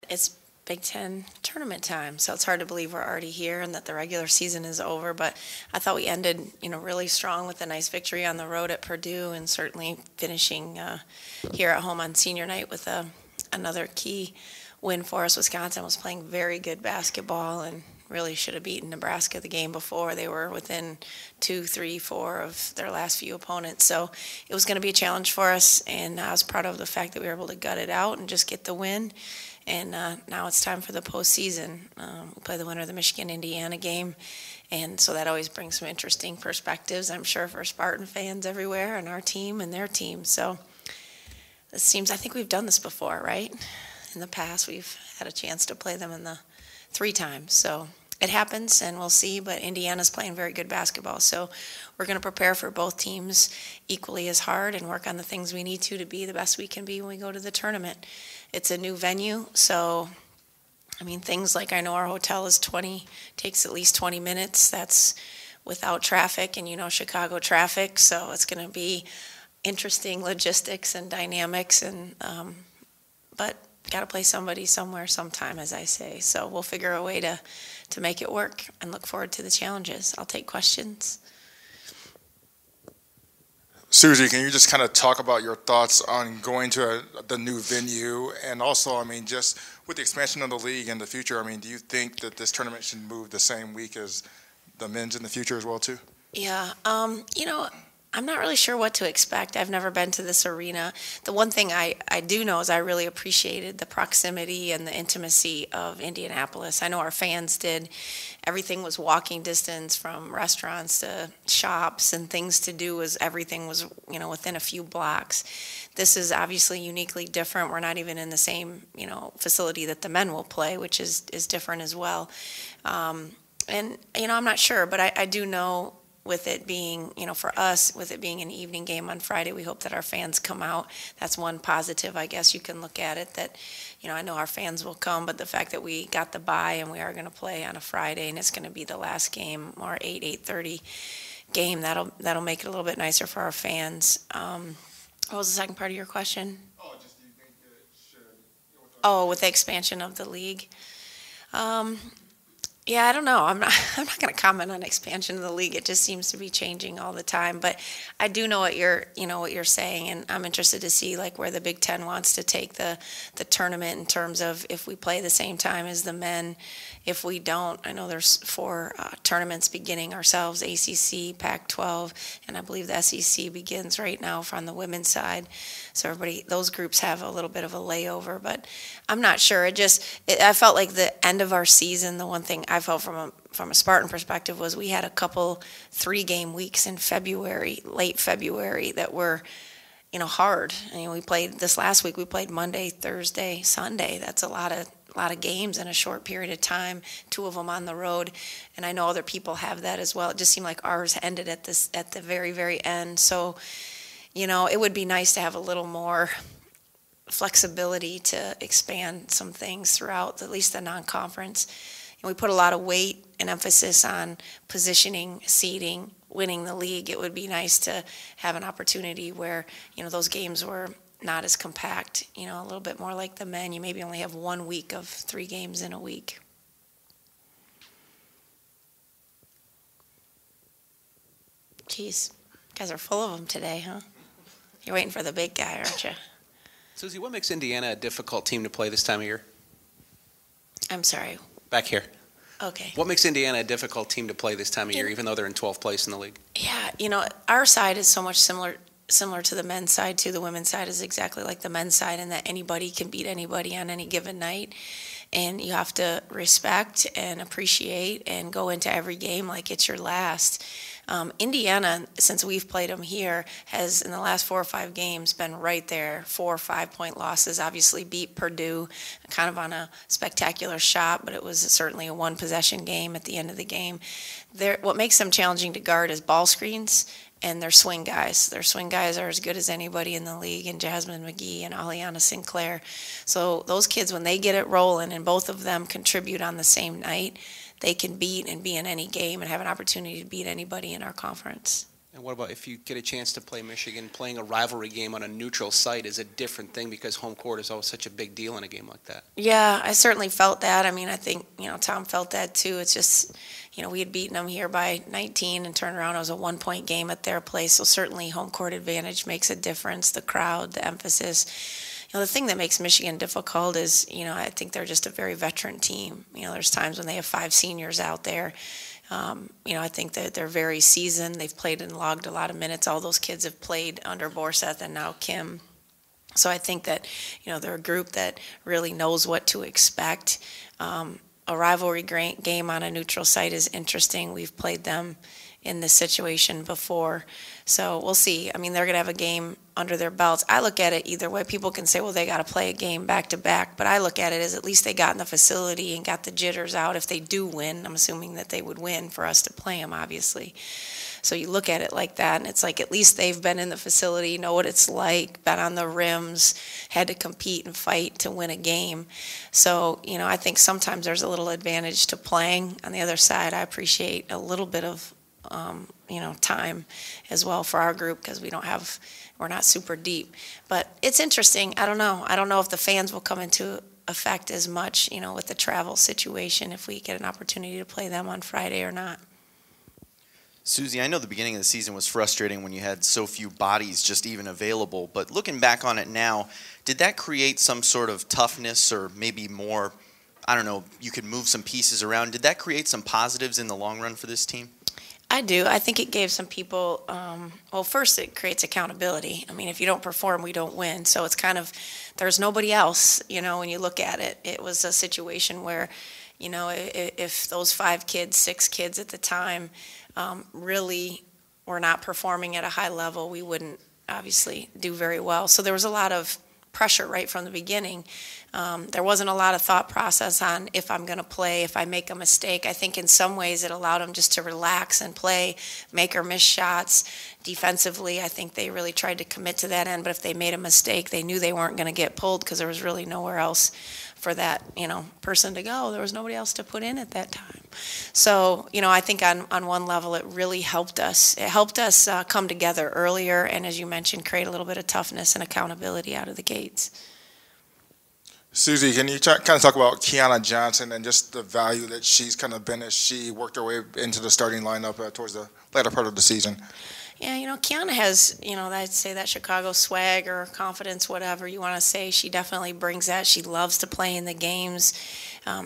It's Big Ten tournament time, so it's hard to believe we're already here and that the regular season is over. But I thought we ended, really strong with a nice victory on the road at Purdue, and certainly finishing here at home on senior night with another key win for us. Wisconsin was playing very good basketball and really should have beaten Nebraska the game before. They were within 2, 3, 4 of their last few opponents. So it was going to be a challenge for us, and I was proud of the fact that we were able to gut it out and just get the win. And now it's time for the postseason. We play the winner of the Michigan-Indiana game, and so that always brings some interesting perspectives, I'm sure, for Spartan fans everywhere and our team and their team. So I think we've done this before, right? In the past, we've had a chance to play them in the 3 times. So it happens, and we'll see. But Indiana's playing very good basketball, so we're going to prepare for both teams equally as hard and work on the things we need to be the best we can be when we go to the tournament. It's a new venue, so things like, I know our hotel takes at least 20 minutes. That's without traffic, and Chicago traffic, so it's going to be interesting logistics and dynamics, and but got to play somebody somewhere sometime, as I say. So we'll figure a way to make it work and look forward to the challenges. I'll take questions. Suzy, can you just kind of talk about your thoughts on going to the new venue, and also, just with the expansion of the league in the future, do you think that this tournament should move the same week as the men's in the future as well, too? Yeah, I'm not really sure what to expect. I've never been to this arena. The one thing I do know is I really appreciated the proximity and the intimacy of Indianapolis. I know our fans did. Everything was walking distance, from restaurants to shops and things to do. Everything was within a few blocks. This is obviously uniquely different. We're not even in the same facility that the men will play, which is different as well. And I'm not sure, but I do know, with it being, for us, with it being an evening game on Friday, we hope that our fans come out. That's one positive, I guess you can look at it, that, I know our fans will come, but the fact that we got the bye and we are going to play on a Friday, and it's going to be the last game, or 8:30 game, that'll make it a little bit nicer for our fans. What was the second part of your question? Oh, just do you think it should... Oh, with the expansion of the league? Yeah, I don't know. I'm not going to comment on expansion of the league. It just seems to be changing all the time. But I do know what you're saying, and I'm interested to see where the Big Ten wants to take the tournament, in terms of if we play the same time as the men. If we don't, I know there's 4 tournaments beginning ourselves: ACC, Pac-12, and I believe the SEC begins right now on the women's side. So those groups have a little bit of a layover, but I'm not sure. I felt like the end of our season, the one thing I felt from a Spartan perspective was we had a couple 3-game weeks in February, late February, that were hard. We played this last week. We played Monday, Thursday, Sunday. That's a lot of games in a short period of time. 2 of them on the road, and I know other people have that as well. It just seemed like ours ended at the very, very end. So, it would be nice to have a little more flexibility to expand some things throughout at least the non-conference. And we put a lot of weight and emphasis on positioning, seeding, winning the league. It would be nice to have an opportunity where those games were not as compact, a little bit more like the men. You maybe only have 1 week of 3 games in a week. Jeez, you guys are full of them today, huh? You're waiting for the big guy, aren't you? Suzy, what makes Indiana a difficult team to play this time of year? I'm sorry. Back here. Okay. What makes Indiana a difficult team to play this time of year, even though they're in 12th place in the league? Yeah, our side is so much similar to the men's side, too. The women's side is exactly like the men's side, in that anybody can beat anybody on any given night. And you have to respect and appreciate and go into every game like it's your last. Indiana, since we've played them here, has in the last 4 or 5 games been right there. 4 or 5-point losses. Obviously beat Purdue kind of on a spectacular shot, but it was certainly a 1-possession game at the end of the game. What makes them challenging to guard is ball screens and their swing guys. Their swing guys are as good as anybody in the league, and Jasmine McGee and Aliana Sinclair. So those kids, when they get it rolling and both of them contribute on the same night, they can beat and be in any game and have an opportunity to beat anybody in our conference. And what about if you get a chance to play Michigan, playing a rivalry game on a neutral site is a different thing because home court is always such a big deal in a game like that? Yeah, I certainly felt that. I mean, I think, Tom felt that too. It's just, we had beaten them here by 19 and turned around. It was a 1-point game at their place. So certainly home court advantage makes a difference. The crowd, the emphasis. The thing that makes Michigan difficult is, I think they're just a very veteran team. There's times when they have 5 seniors out there. I think that they're very seasoned. They've played and logged a lot of minutes. All those kids have played under Borseth and now Kim. So I think that, they're a group that really knows what to expect. A rivalry game on a neutral site is interesting. We've played them in this situation before. So we'll see. I mean, they're going to have a game under their belts. I look at it either way. People can say, well, they got to play a game back to back. But I look at it as at least they got in the facility and got the jitters out. If they do win, I'm assuming that they would win for us to play them, obviously. So you look at it like that, and it's like at least they've been in the facility, know what it's like, been on the rims, had to compete and fight to win a game. So, I think sometimes there's a little advantage to playing. On the other side, I appreciate a little bit of time as well for our group because we're not super deep. But it's interesting. I don't know. I don't know if the fans will come into effect as much, with the travel situation if we get an opportunity to play them on Friday or not. Suzy, I know the beginning of the season was frustrating when you had so few bodies just even available, but looking back on it now, did that create some sort of toughness or maybe more, I don't know, you could move some pieces around? Did that create some positives in the long run for this team? I do. I think it gave some people, first it creates accountability. I mean, if you don't perform, we don't win. So it's kind of, there's nobody else, when you look at it. It was a situation where, if those 5 kids, 6 kids at the time really were not performing at a high level, we wouldn't obviously do very well. So there was a lot of pressure right from the beginning. There wasn't a lot of thought process on if I'm going to play, if I make a mistake. I think in some ways it allowed them just to relax and play, make or miss shots. Defensively, I think they really tried to commit to that end, but if they made a mistake, they knew they weren't going to get pulled because there was really nowhere else for that, person to go. There was nobody else to put in at that time. So, I think on one level it really helped us. It helped us come together earlier and, as you mentioned, create a little bit of toughness and accountability out of the gates. Suzy, can you kind of talk about Kiana Johnson and just the value that she's kind of been as she worked her way into the starting lineup towards the latter part of the season? Yeah, Kiana has, I'd say that Chicago swag or confidence, whatever you want to say. She definitely brings that. She loves to play in the games.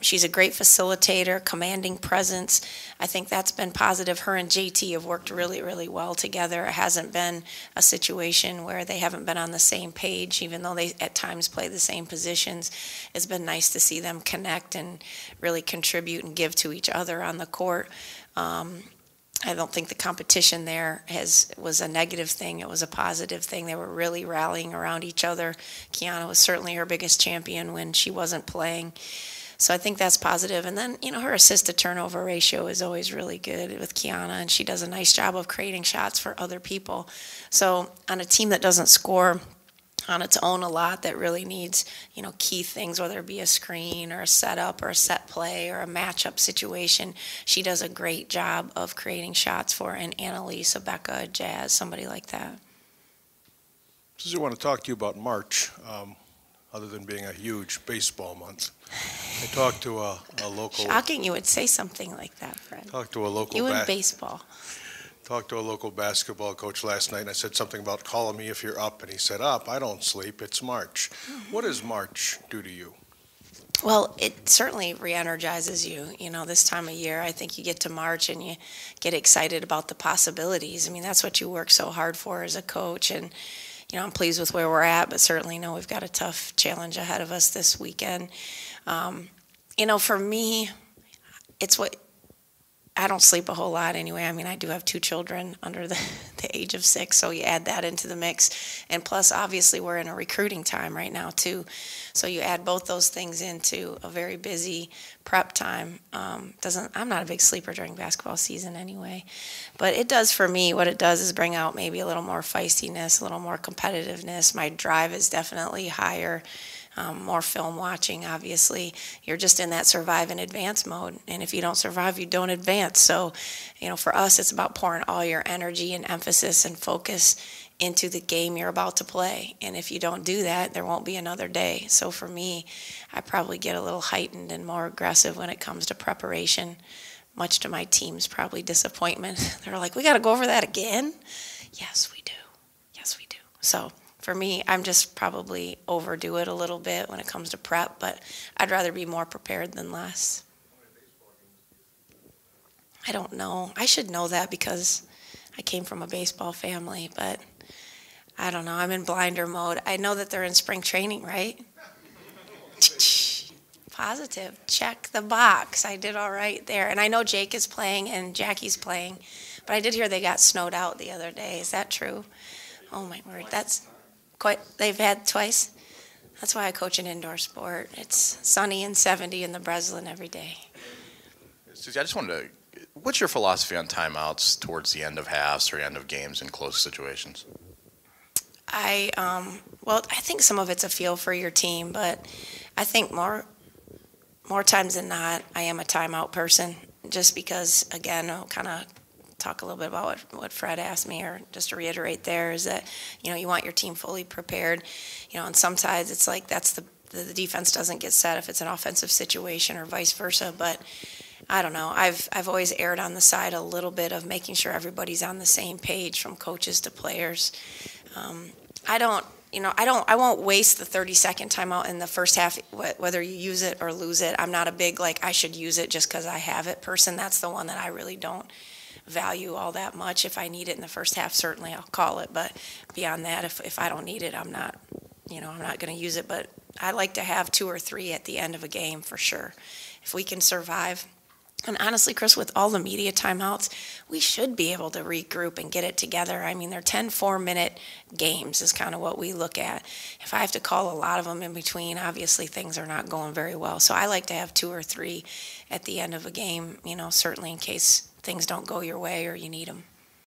She's a great facilitator, commanding presence. I think that's been positive. Her and JT have worked really, really well together. It hasn't been a situation where they haven't been on the same page, even though they at times play the same positions. It's been nice to see them connect and really contribute and give to each other on the court. I don't think the competition there was a negative thing. It was a positive thing. They were really rallying around each other. Kiana was certainly her biggest champion when she wasn't playing. So I think that's positive. And then, her assist-to-turnover ratio is always really good with Kiana, and she does a nice job of creating shots for other people. So on a team that doesn't score on its own a lot, that really needs, key things, whether it be a screen or a setup or a set play or a matchup situation, she does a great job of creating shots for an Annalise, a Becca, Jazz, somebody like that. Suzy, I want to talk to you about March, other than being a huge baseball month. I talked to a local... Shocking you would say something like that, Fred. Talked to a local... You in baseball. Talked to a local basketball coach last night, and I said something about calling me if you're up, and he said, up, I don't sleep, it's March. What does March do to you? Well, it certainly re-energizes you. This time of year, I think you get to March and you get excited about the possibilities. I mean, that's what you work so hard for as a coach, and I'm pleased with where we're at, but certainly know we've got a tough challenge ahead of us this weekend. For me, it's what I don't sleep a whole lot anyway. I mean, I do have 2 children under the age of 6, so you add that into the mix. And plus, obviously, we're in a recruiting time right now, too. So you add both those things into a very busy prep time. I'm not a big sleeper during basketball season anyway. But it does for me. What it does is bring out maybe a little more feistiness, a little more competitiveness. My drive is definitely higher. more film watching, obviously. You're just in that survive and advance mode. And if you don't survive, you don't advance. So, for us, it's about pouring all your energy and emphasis and focus into the game you're about to play. And if you don't do that, there won't be another day. So for me, I probably get a little heightened and more aggressive when it comes to preparation, much to my team's probably disappointment. They're like, we got to go over that again? Yes, we do. Yes, we do. So for me, I'm just probably overdo it a little bit when it comes to prep, but I'd rather be more prepared than less. I don't know. I should know that because I came from a baseball family, but I don't know. I'm in blinder mode. I know that they're in spring training, right? Positive. Check the box. I did all right there. And I know Jake is playing and Jackie's playing, but I did hear they got snowed out the other day. Is that true? Oh, my word. That's quite, they've had twice? That's why I coach an indoor sport. It's sunny and 70 in the Breslin every day. Suzy, I just wanted to, what's your philosophy on timeouts towards the end of halves or end of games in close situations? Well, I think some of it's a feel for your team, but I think more times than not, I am a timeout person, just because, again, I'll kind of talk a little bit about what Fred asked me, or just to reiterate there, is that, you want your team fully prepared. On some sides, it's like that's the defense doesn't get set if it's an offensive situation or vice versa, but I don't know. I've always erred on the side a little bit of making sure everybody's on the same page, from coaches to players. I won't waste the 30-second timeout in the first half, whether you use it or lose it. I'm not a big, I should use it just because I have it person. That's the one that I really don't value all that much. If I need it in the first half, certainly I'll call it. But beyond that, if I don't need it, I'm not going to use it. But I like to have 2 or 3 at the end of a game for sure. If we can survive. And honestly, Chris, with all the media timeouts, we should be able to regroup and get it together. I mean, they're 10 4-minute games is kind of what we look at. If I have to call a lot of them in between, obviously things are not going very well. So I like to have 2 or 3 at the end of a game, certainly in case things don't go your way or you need them.